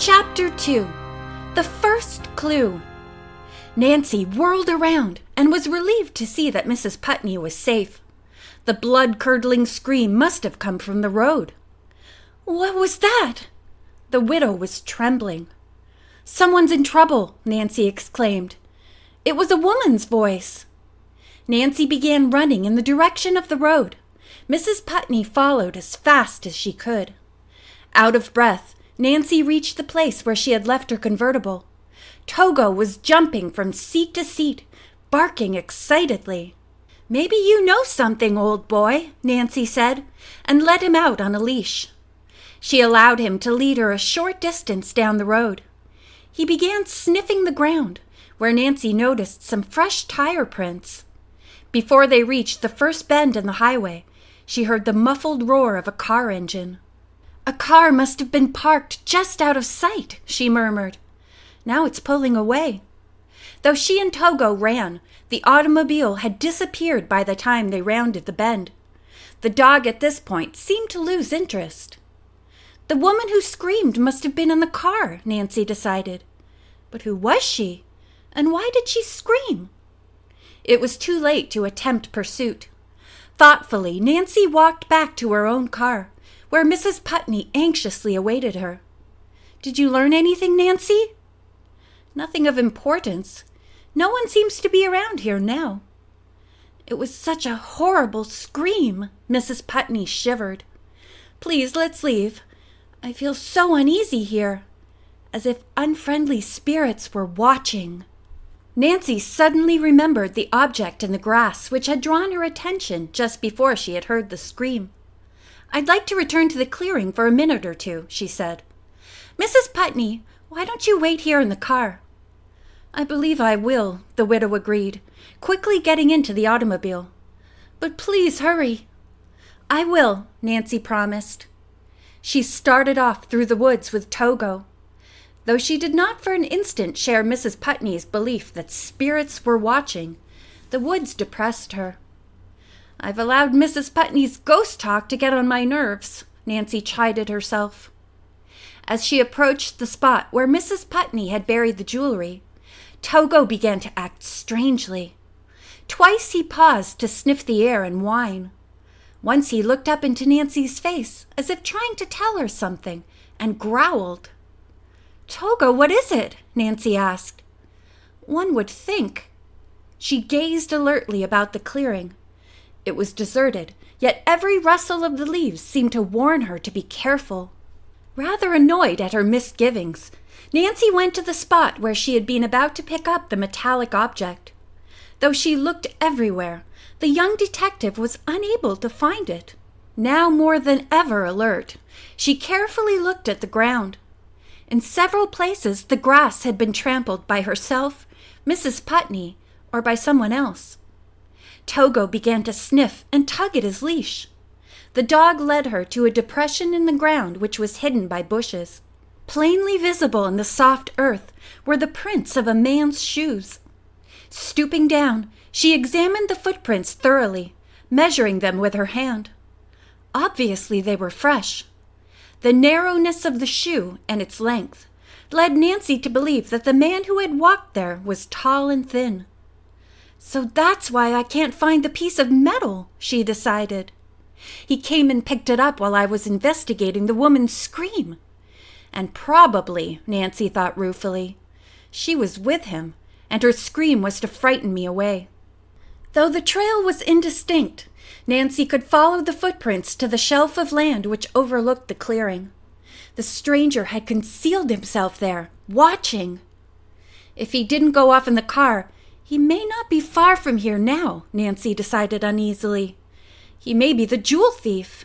Chapter 2. The First Clue. Nancy whirled around and was relieved to see that Mrs. Putney was safe. The blood-curdling scream must have come from the road. What was that? The widow was trembling. Someone's in trouble, Nancy exclaimed. It was a woman's voice. Nancy began running in the direction of the road. Mrs. Putney followed as fast as she could. Out of breath, Nancy reached the place where she had left her convertible. Togo was jumping from seat to seat, barking excitedly. "Maybe you know something, old boy," Nancy said, and led him out on a leash. She allowed him to lead her a short distance down the road. He began sniffing the ground, where Nancy noticed some fresh tire prints. Before they reached the first bend in the highway, she heard the muffled roar of a car engine. "A car must have been parked just out of sight," she murmured. "Now it's pulling away." Though she and Togo ran, the automobile had disappeared by the time they rounded the bend. The dog at this point seemed to lose interest. The woman who screamed must have been in the car, Nancy decided. But who was she? And why did she scream? It was too late to attempt pursuit. Thoughtfully, Nancy walked back to her own car, where Mrs. Putney anxiously awaited her. "Did you learn anything, Nancy?" "Nothing of importance. No one seems to be around here now." "It was such a horrible scream," Mrs. Putney shivered. "Please, let's leave. I feel so uneasy here, as if unfriendly spirits were watching." Nancy suddenly remembered the object in the grass which had drawn her attention just before she had heard the scream. "I'd like to return to the clearing for a minute or two," she said. "Mrs. Putney, why don't you wait here in the car?" "I believe I will," the widow agreed, quickly getting into the automobile. "But please hurry." "I will," Nancy promised. She started off through the woods with Togo. Though she did not for an instant share Mrs. Putney's belief that spirits were watching, the woods depressed her. "I've allowed Mrs. Putney's ghost talk to get on my nerves," Nancy chided herself. As she approached the spot where Mrs. Putney had buried the jewelry, Togo began to act strangely. Twice he paused to sniff the air and whine. Once he looked up into Nancy's face as if trying to tell her something, and growled. "Togo, what is it?" Nancy asked. "One would think." She gazed alertly about the clearing. It was deserted, yet every rustle of the leaves seemed to warn her to be careful. Rather annoyed at her misgivings, Nancy went to the spot where she had been about to pick up the metallic object. Though she looked everywhere, the young detective was unable to find it. Now more than ever alert, she carefully looked at the ground. In several places, the grass had been trampled by herself, Mrs. Putney, or by someone else. Togo began to sniff and tug at his leash. The dog led her to a depression in the ground which was hidden by bushes. Plainly visible in the soft earth were the prints of a man's shoes. Stooping down, she examined the footprints thoroughly, measuring them with her hand. Obviously they were fresh. The narrowness of the shoe and its length led Nancy to believe that the man who had walked there was tall and thin. "So that's why I can't find the piece of metal," she decided. "He came and picked it up while I was investigating the woman's scream. And probably," Nancy thought ruefully, "she was with him, and her scream was to frighten me away." Though the trail was indistinct, Nancy could follow the footprints to the shelf of land which overlooked the clearing. The stranger had concealed himself there, watching. If he didn't go off in the car, he may not be far from here now, Nancy decided uneasily. He may be the jewel thief.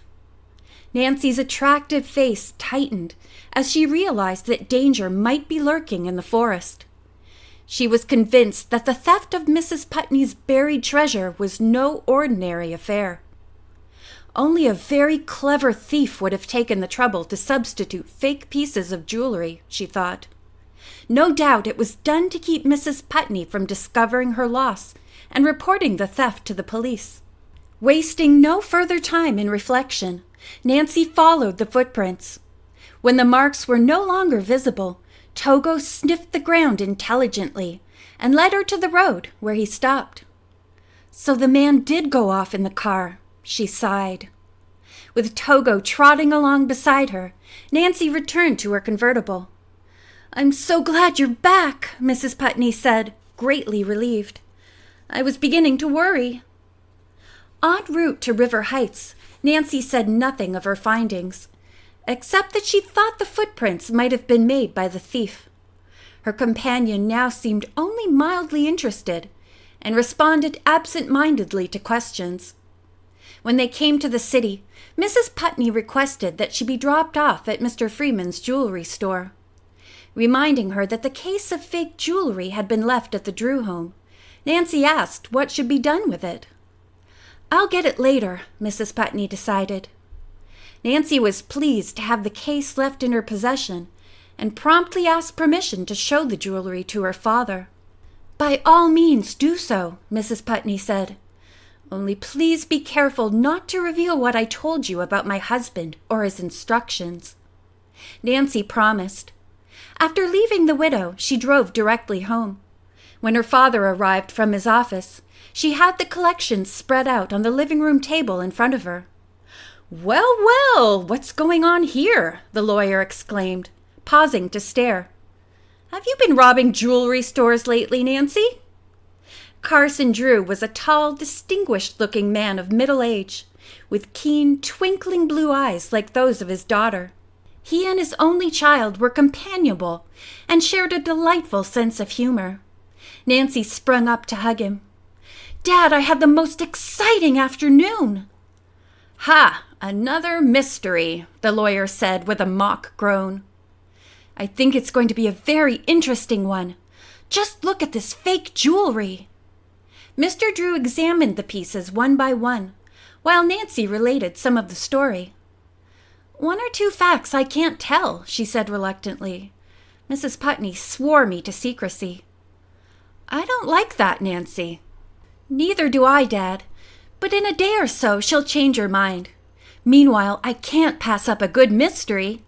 Nancy's attractive face tightened as she realized that danger might be lurking in the forest. She was convinced that the theft of Mrs. Putney's buried treasure was no ordinary affair. Only a very clever thief would have taken the trouble to substitute fake pieces of jewelry, she thought. No doubt it was done to keep Mrs. Putney from discovering her loss and reporting the theft to the police. Wasting no further time in reflection, Nancy followed the footprints. When the marks were no longer visible, Togo sniffed the ground intelligently and led her to the road, where he stopped. So the man did go off in the car, she sighed. With Togo trotting along beside her, Nancy returned to her convertible. "I'm so glad you're back," Mrs. Putney said, greatly relieved. "I was beginning to worry." En route to River Heights, Nancy said nothing of her findings, except that she thought the footprints might have been made by the thief. Her companion now seemed only mildly interested, and responded absent-mindedly to questions. When they came to the city, Mrs. Putney requested that she be dropped off at Mr. Freeman's jewelry store. Reminding her that the case of fake jewelry had been left at the Drew home, Nancy asked what should be done with it. "I'll get it later," Mrs. Putney decided. Nancy was pleased to have the case left in her possession, and promptly asked permission to show the jewelry to her father. "By all means do so," Mrs. Putney said. "Only please be careful not to reveal what I told you about my husband or his instructions." Nancy promised. After leaving the widow, she drove directly home. When her father arrived from his office, she had the collections spread out on the living room table in front of her. "Well, well, what's going on here?" the lawyer exclaimed, pausing to stare. "Have you been robbing jewelry stores lately, Nancy?" Carson Drew was a tall, distinguished-looking man of middle age, with keen, twinkling blue eyes like those of his daughter. He and his only child were companionable and shared a delightful sense of humor. Nancy sprung up to hug him. "Dad, I had the most exciting afternoon." "Ha! Another mystery," the lawyer said with a mock groan. "I think it's going to be a very interesting one. Just look at this fake jewelry." Mr. Drew examined the pieces one by one, while Nancy related some of the story. "One or two facts I can't tell," she said reluctantly. "Mrs. Putney swore me to secrecy." "I don't like that, Nancy." "Neither do I, Dad. But in a day or so she'll change her mind. Meanwhile, I can't pass up a good mystery."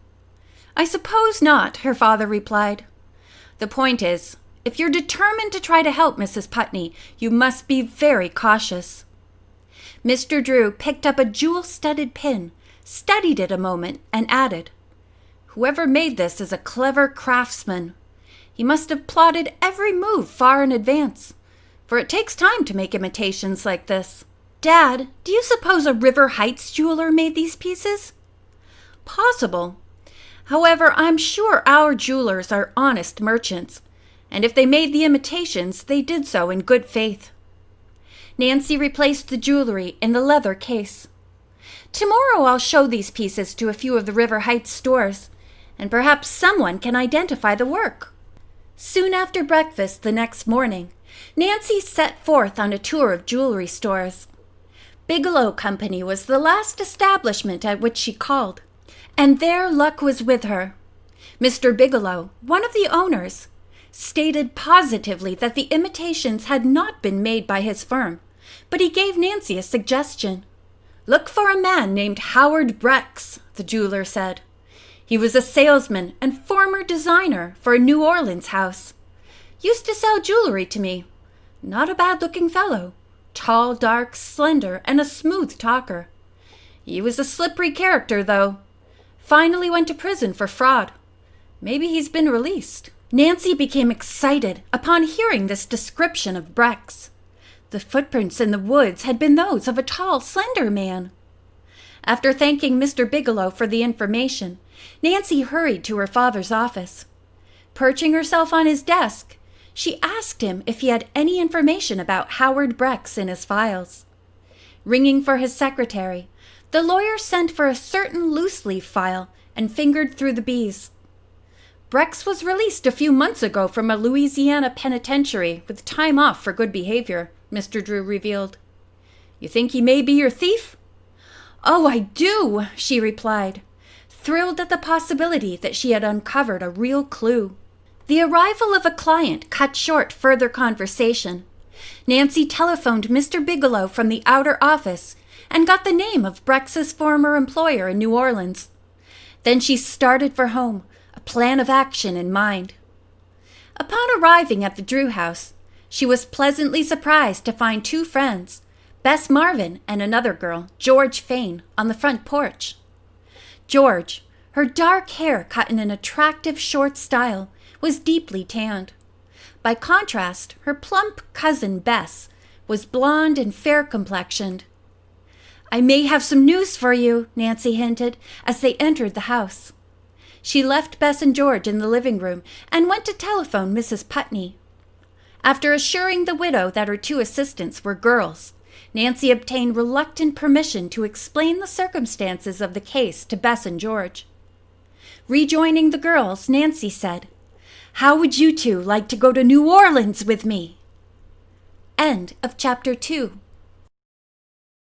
"I suppose not," her father replied. "The point is, if you're determined to try to help Mrs. Putney, you must be very cautious." Mr. Drew picked up a jewel-studded pin, studied it a moment, and added, "Whoever made this is a clever craftsman. He must have plotted every move far in advance, for it takes time to make imitations like this. Dad, do you suppose a River Heights jeweler made these pieces?" "Possible. However, I'm sure our jewelers are honest merchants, and if they made the imitations, they did so in good faith." Nancy replaced the jewelry in the leather case. "Tomorrow I'll show these pieces to a few of the River Heights stores, and perhaps someone can identify the work." Soon after breakfast the next morning, Nancy set forth on a tour of jewelry stores. Bigelow Company was the last establishment at which she called, and there luck was with her. Mr. Bigelow, one of the owners, stated positively that the imitations had not been made by his firm, but he gave Nancy a suggestion. "Look for a man named Howard Brex," the jeweler said. "He was a salesman and former designer for a New Orleans house. Used to sell jewelry to me. Not a bad-looking fellow. Tall, dark, slender, and a smooth talker. He was a slippery character, though. Finally went to prison for fraud. Maybe he's been released." Nancy became excited upon hearing this description of Brex. The footprints in the woods had been those of a tall, slender man. After thanking Mr. Bigelow for the information, Nancy hurried to her father's office. Perching herself on his desk, she asked him if he had any information about Howard Brex in his files. Ringing for his secretary, the lawyer sent for a certain loose-leaf file and fingered through the B's. "Brex was released a few months ago from a Louisiana penitentiary with time off for good behavior," Mr. Drew revealed. "You think he may be your thief?" "Oh, I do," she replied, thrilled at the possibility that she had uncovered a real clue. The arrival of a client cut short further conversation. Nancy telephoned Mr. Bigelow from the outer office and got the name of Brex's former employer in New Orleans. Then she started for home, a plan of action in mind. Upon arriving at the Drew house, she was pleasantly surprised to find two friends, Bess Marvin and another girl, George Fane, on the front porch. George, her dark hair cut in an attractive short style, was deeply tanned. By contrast, her plump cousin Bess was blonde and fair-complexioned. "I may have some news for you," Nancy hinted as they entered the house. She left Bess and George in the living room and went to telephone Mrs. Putney. After assuring the widow that her two assistants were girls, Nancy obtained reluctant permission to explain the circumstances of the case to Bess and George. Rejoining the girls, Nancy said, "How would you two like to go to New Orleans with me?" End of Chapter 2.